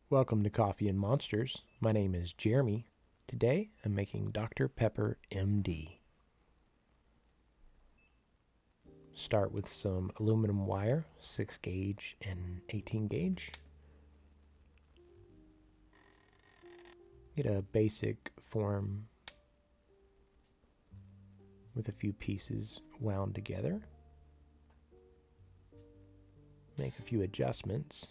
Welcome to Coffee and Monsters. My name is Jeremy. Today I'm making Dr. Pepper MD. Start with some aluminum wire, 6 gauge and 18 gauge. Get a basic form with a few pieces wound together. Make a few adjustments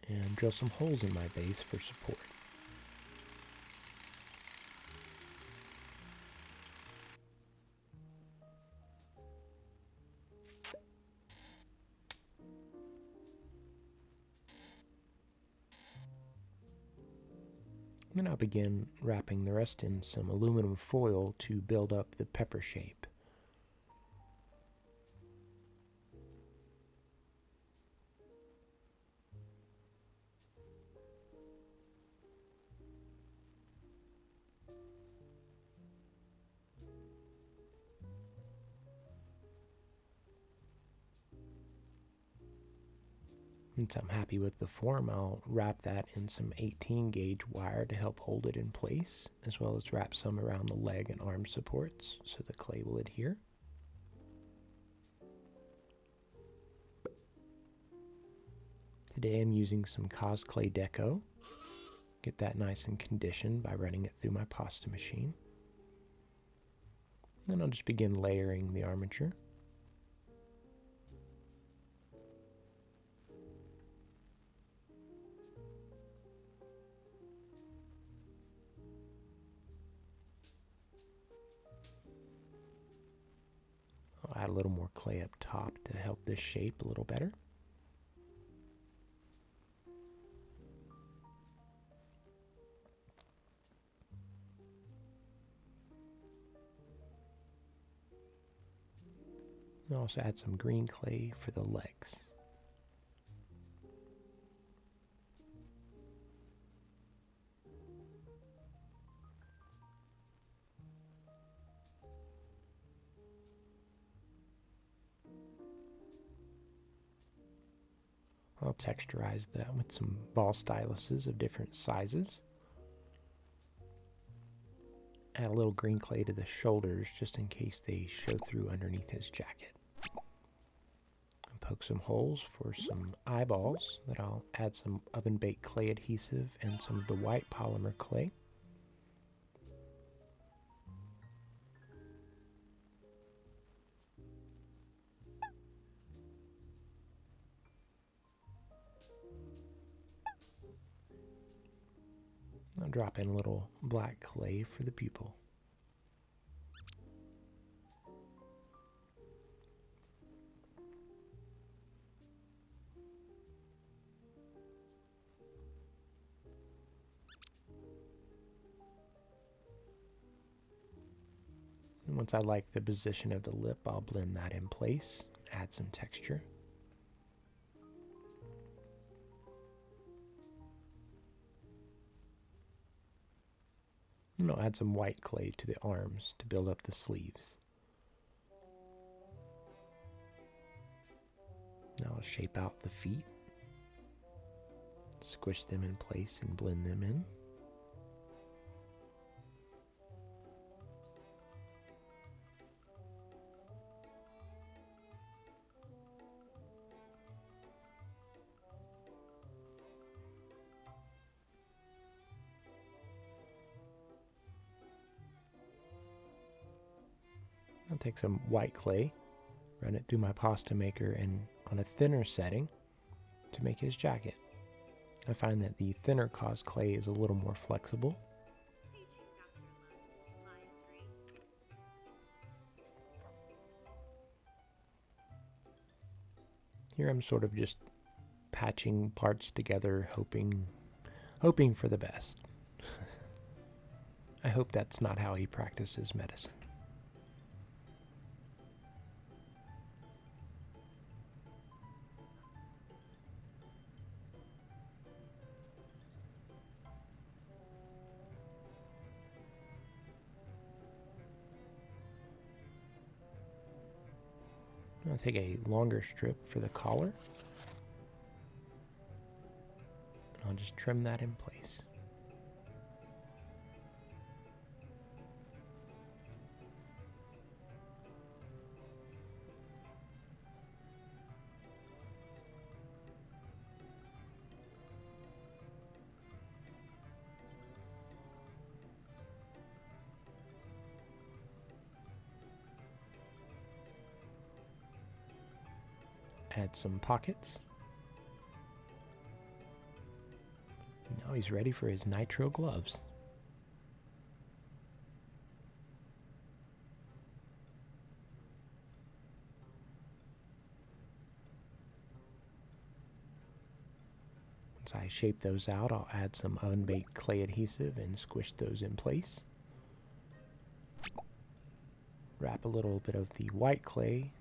and drill some holes in my base for support. Then I'll begin wrapping the rest in some aluminum foil to build up the pepper shape. Once I'm happy with the form, I'll wrap that in some 18 gauge wire to help hold it in place, as well as wrap some around the leg and arm supports so the clay will adhere. Today I'm using some cosclay deco. Get that nice and conditioned by running it through my pasta machine. Then I'll just begin layering the armature. I'll add a little more clay up top to help this shape a little better. I'll also add some green clay for the legs. I'll texturize that with some ball styluses of different sizes. Add a little green clay to the shoulders just in case they show through underneath his jacket. And poke some holes for some eyeballs that I'll add some oven-baked clay adhesive and some of the white polymer clay. I'll drop in a little black clay for the pupil. And once I like the position of the lip, I'll blend that in place, add some texture. And I'll add some white clay to the arms to build up the sleeves. Now I'll shape out the feet, squish them in place and blend them in. I'll take some white clay, run it through my pasta maker and on a thinner setting to make his jacket. I find that the thinner cosclay is a little more flexible. Here I'm sort of just patching parts together, hoping for the best. I hope that's not how he practices medicine. I'll take a longer strip for the collar. I'll just trim that in place. Add some pockets. Now he's ready for his nitro gloves. Once I shape those out, I'll add some oven-baked clay adhesive and squish those in place. Wrap a little bit of the white clay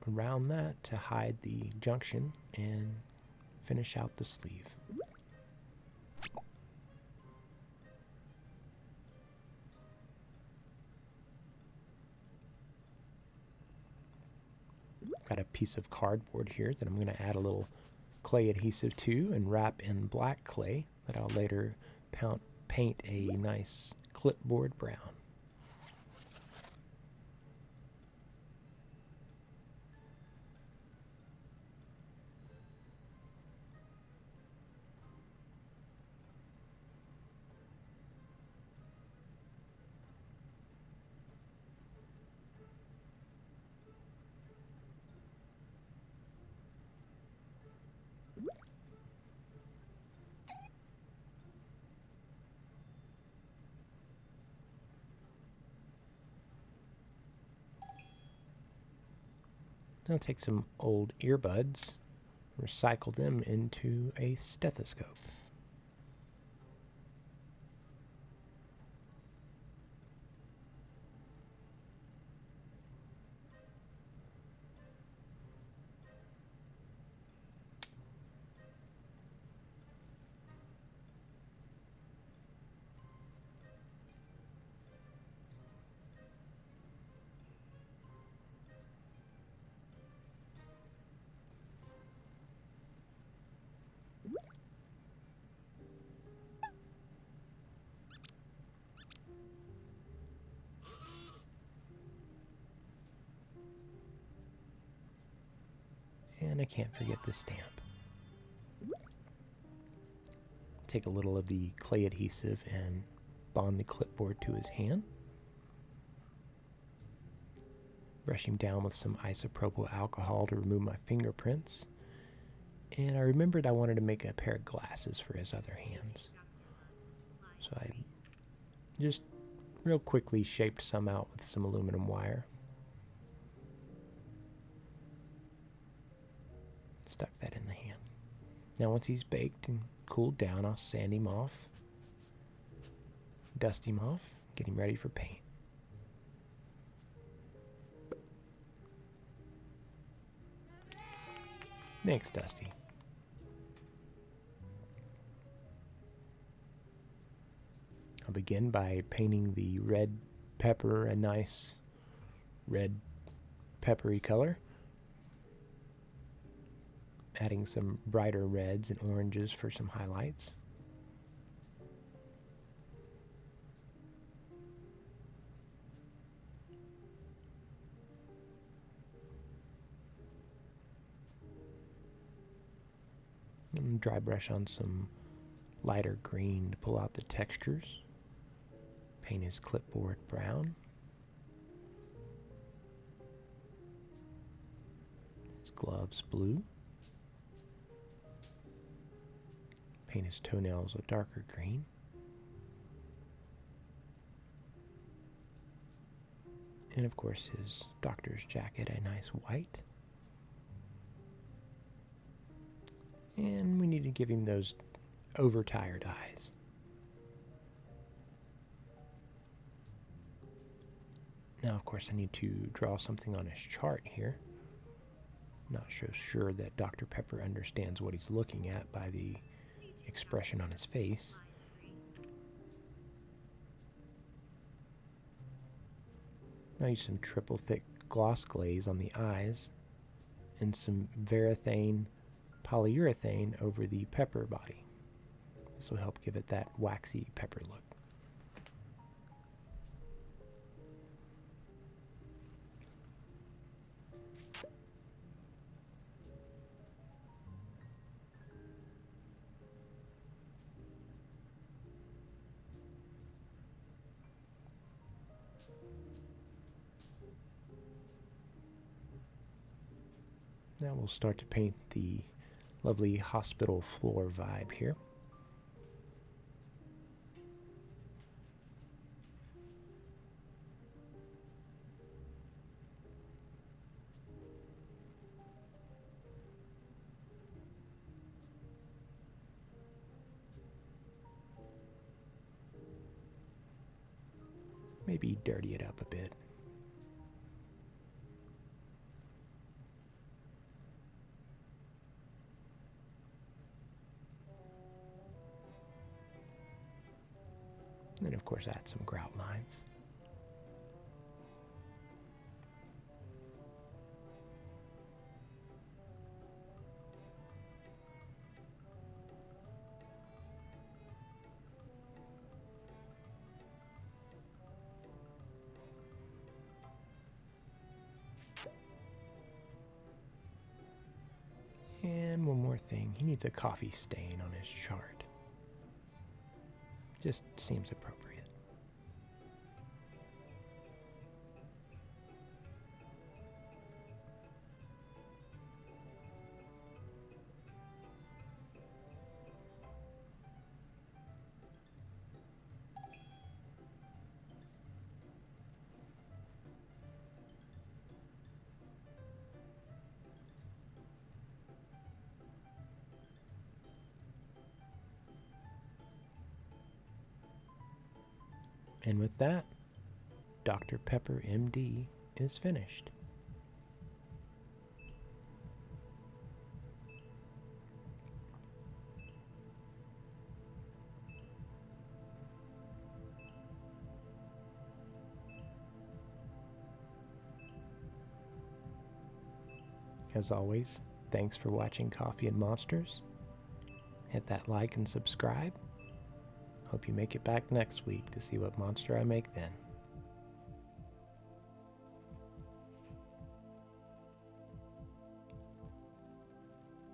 around that to hide the junction and finish out the sleeve. Got a piece of cardboard here that I'm going to add a little clay adhesive to and wrap in black clay that I'll later paint a nice clipboard brown. I'll take some old earbuds, recycle them into a stethoscope. And I can't forget the stamp. Take a little of the clay adhesive and bond the clipboard to his hand. Brush him down with some isopropyl alcohol to remove my fingerprints. And I remembered I wanted to make a pair of glasses for his other hands. So I just real quickly shaped some out with some aluminum wire. Stuck that in the hand. Now once he's baked and cooled down, I'll sand him off, dust him off, get him ready for paint. Thanks, Dusty. I'll begin by painting the red pepper a nice red peppery color. Adding some brighter reds and oranges for some highlights. And dry brush on some lighter green to pull out the textures. Paint his clipboard brown. His gloves blue. Paint his toenails a darker green. And of course his doctor's jacket a nice white. And we need to give him those overtired eyes. Now of course I need to draw something on his chart here. Not so sure that Dr. Pepper understands what he's looking at by the expression on his face. Now use some triple thick gloss glaze on the eyes and some varathane polyurethane over the pepper body. This will help give it that waxy pepper look. Now we'll start to paint the lovely hospital floor vibe here. Maybe dirty it up a bit. And of course add some grout lines. And one more thing, he needs a coffee stain on his chart. Just seems appropriate. And with that, Dr. Pepper MD is finished. As always, thanks for watching Coffee and Monsters. Hit that like and subscribe. Hope you make it back next week to see what monster I make then.